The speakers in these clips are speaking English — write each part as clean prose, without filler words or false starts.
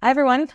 Hi, everyone.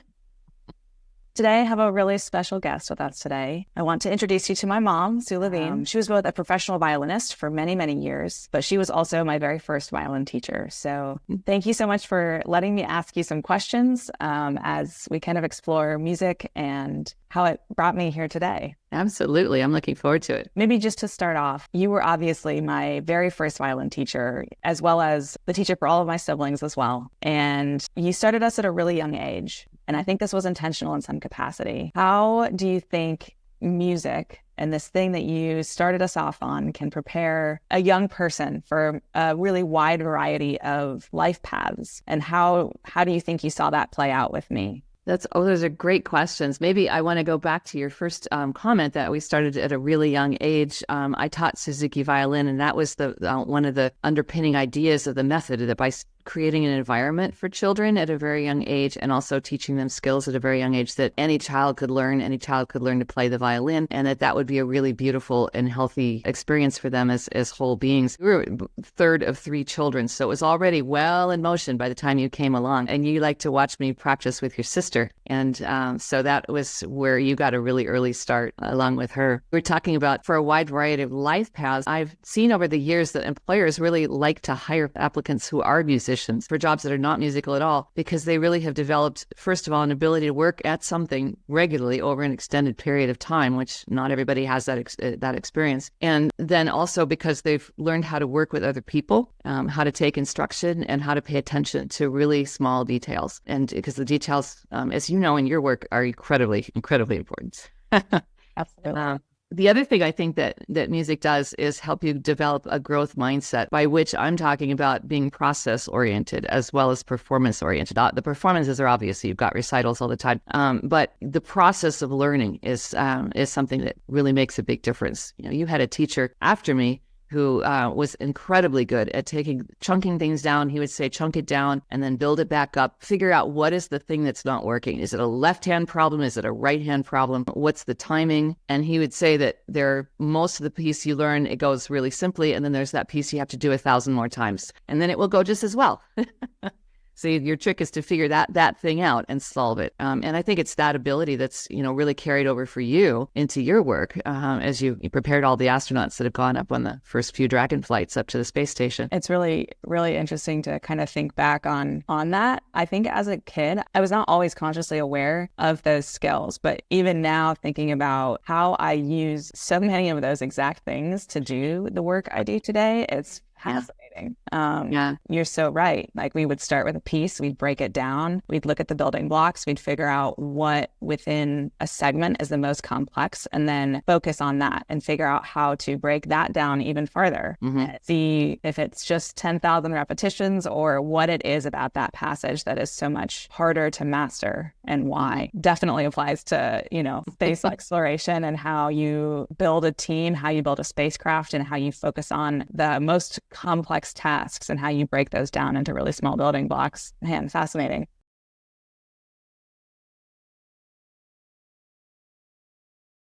Today, I have a really special guest with us today. I want to introduce you to my mom, Sue Levine. She was both a professional violinist for many, many years, but she was also my very first violin teacher. So thank you so much for letting me ask you some questions as we kind of explore music and how it brought me here today. Absolutely. I'm looking forward to it. Maybe just to start off, you were obviously my very first violin teacher, as well as the teacher for all of my siblings as well. And you started us at a really young age. And I think this was intentional in some capacity. How do you think music and this thing that you started us off on can prepare a young person for a really wide variety of life paths? And how do you think you saw that play out with me? Those are great questions. Maybe I want to go back to your first comment that we started at a really young age. I taught Suzuki violin, and that was one of the underpinning ideas of the method, that by creating an environment for children at a very young age and also teaching them skills at a very young age that any child could learn to play the violin, and that would be a really beautiful and healthy experience for them as whole beings. We were third of three children, so it was already well in motion by the time you came along, and you like to watch me practice with your sister. And so that was where you got a really early start along with her. We're talking about for a wide variety of life paths. I've seen over the years that employers really like to hire applicants who are musicians for jobs that are not musical at all, because they really have developed, first of all, an ability to work at something regularly over an extended period of time, which not everybody has that experience. And then also because they've learned how to work with other people, how to take instruction, and how to pay attention to really small details. And because the details, as you know in your work, are incredibly, incredibly important. Absolutely. The other thing I think that music does is help you develop a growth mindset, by which I'm talking about being process-oriented as well as performance-oriented. The performances are obvious. You've got recitals all the time. But the process of learning is something that really makes a big difference. You know, you had a teacher after me who was incredibly good at chunking things down. He would say, chunk it down and then build it back up. Figure out what is the thing that's not working. Is it a left-hand problem? Is it a right-hand problem? What's the timing? And he would say that most of the piece you learn, it goes really simply. And then there's that piece you have to do 1,000 more times. And then it will go just as well. So your trick is to figure that thing out and solve it. And I think it's that ability that's, really carried over for you into your work as you prepared all the astronauts that have gone up on the first few Dragon flights up to the space station. It's really, really interesting to kind of think back on that. I think as a kid, I was not always consciously aware of those skills, but even now thinking about how I use so many of those exact things to do the work I do today, it's fascinating. You're so right. Like, we would start with a piece, we'd break it down, we'd look at the building blocks, we'd figure out what within a segment is the most complex, and then focus on that and figure out how to break that down even further. See if it's just 10,000 repetitions or what it is about that passage that is so much harder to master, and why. Definitely applies to, space exploration and how you build a team, how you build a spacecraft, and how you focus on the most complex tasks and how you break those down into really small building blocks. Man, fascinating.